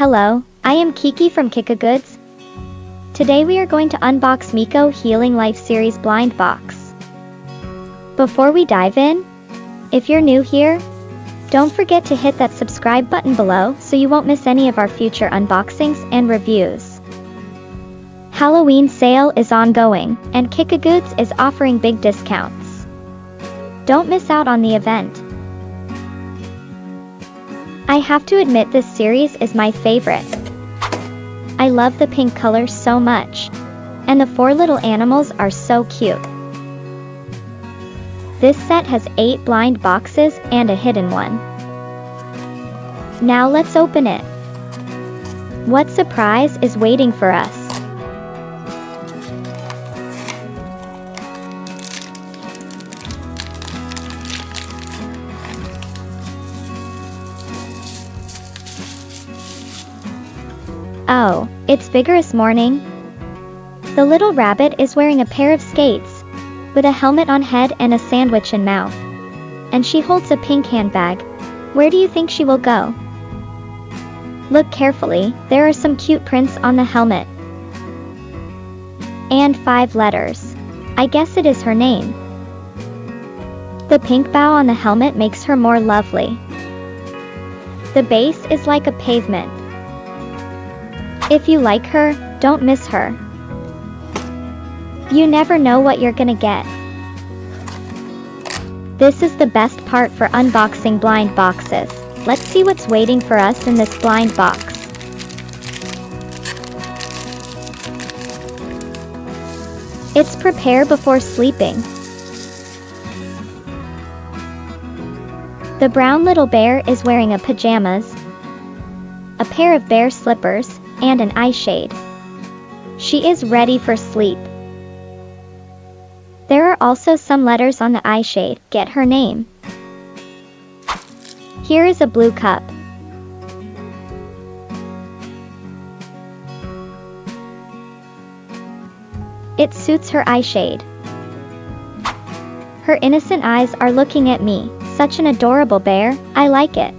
Hello, I am Kiki from KikaGoods. Today we are going to unbox Mikko Healing Life Series blind box. Before we dive in, if you're new here, don't forget to hit that subscribe button below so you won't miss any of our future unboxings and reviews. Halloween sale is ongoing, and KikaGoods is offering big discounts. Don't miss out on the event. I have to admit this series is my favorite. I love the pink color so much, and the 4 little animals are so cute. This set has 8 blind boxes and a hidden one. Now let's open it. What surprise is waiting for us? Oh, it's vigorous morning. The little rabbit is wearing a pair of skates, with a helmet on head and a sandwich in mouth. And she holds a pink handbag. Where do you think she will go? Look carefully, there are some cute prints on the helmet. And 5 letters. I guess it is her name. The pink bow on the helmet makes her more lovely. The base is like a pavement. If you like her, don't miss her. You never know what you're gonna get. This is the best part for unboxing blind boxes. Let's see what's waiting for us in this blind box. It's prepare before sleeping. The brown little bear is wearing a pajamas, a pair of bear slippers, and an eye shade. She is ready for sleep. There are also some letters on the eye shade. Get her name. Here is a blue cup. It suits her eye shade. Her innocent eyes are looking at me. Such an adorable bear. I like it.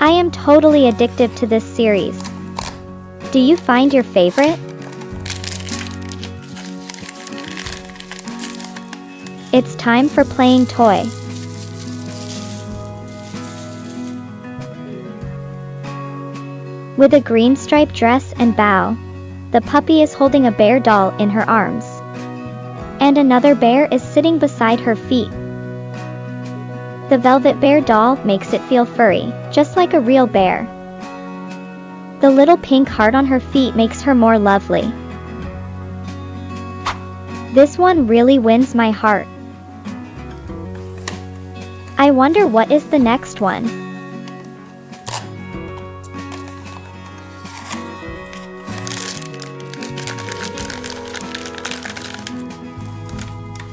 I am totally addicted to this series. Do you find your favorite? It's time for playing toy. With a green striped dress and bow, the puppy is holding a bear doll in her arms. And another bear is sitting beside her feet. The velvet bear doll makes it feel furry, just like a real bear. The little pink heart on her feet makes her more lovely. This one really wins my heart. I wonder what is the next one.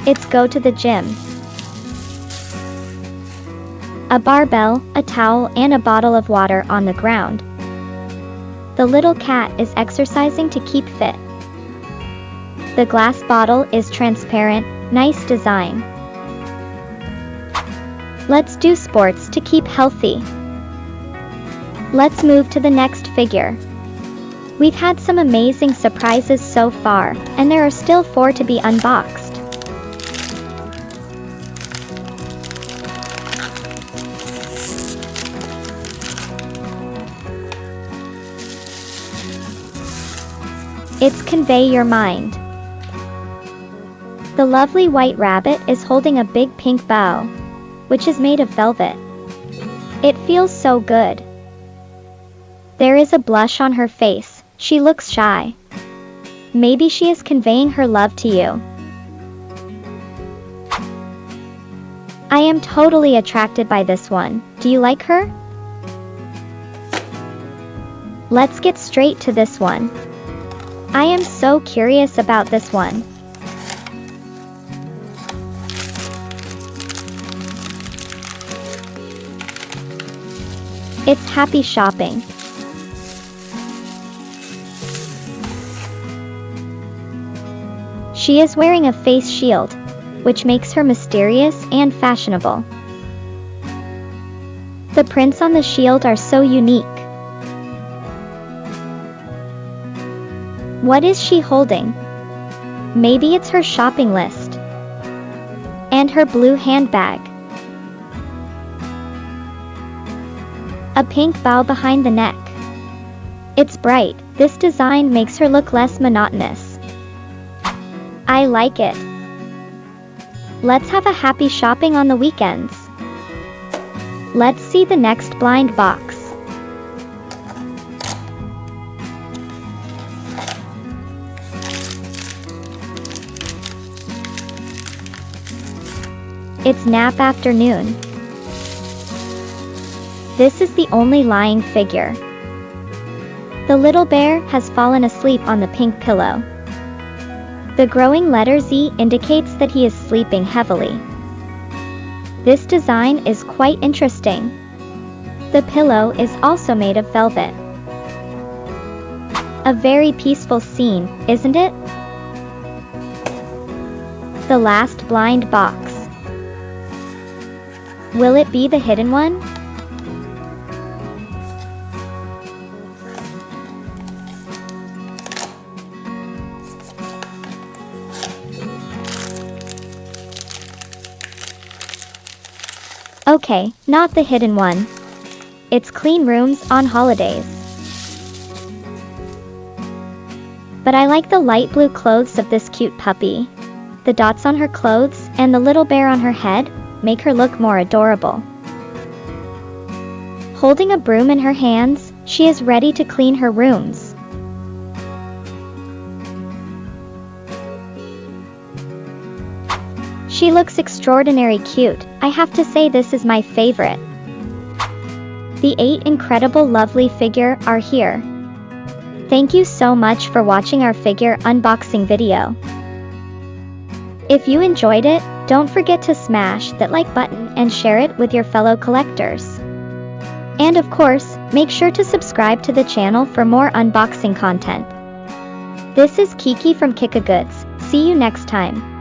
It's go to the gym. A barbell, a towel, and a bottle of water on the ground. The little cat is exercising to keep fit. The glass bottle is transparent, nice design. Let's do sports to keep healthy. Let's move to the next figure. We've had some amazing surprises so far, and there are still 4 to be unboxed. It's Convey Your Mind. The lovely white rabbit is holding a big pink bow, which is made of velvet. It feels so good. There is a blush on her face. She looks shy. Maybe she is conveying her love to you. I am totally attracted by this one. Do you like her? Let's get straight to this one. I am so curious about this one. It's happy shopping. She is wearing a face shield, which makes her mysterious and fashionable. The prints on the shield are so unique. What is she holding? Maybe it's her shopping list. And her blue handbag. A pink bow behind the neck. It's bright. This design makes her look less monotonous. I like it. Let's have a happy shopping on the weekends. Let's see the next blind box. It's nap afternoon. This is the only lying figure. The little bear has fallen asleep on the pink pillow. The growing letter Z indicates that he is sleeping heavily. This design is quite interesting. The pillow is also made of velvet. A very peaceful scene, isn't it? The last blind box. Will it be the hidden one? Okay, not the hidden one. It's clean rooms on holidays. But I like the light blue clothes of this cute puppy. The dots on her clothes and the little bear on her head make her look more adorable. Holding a broom in her hands, she is ready to clean her rooms. She looks extraordinary cute. I have to say this is my favorite. The 8 incredible lovely figure are here. Thank you so much for watching our figure unboxing video. If you enjoyed it, don't forget to smash that like button and share it with your fellow collectors. And of course, make sure to subscribe to the channel for more unboxing content. This is Kiki from KikaGoods. See you next time.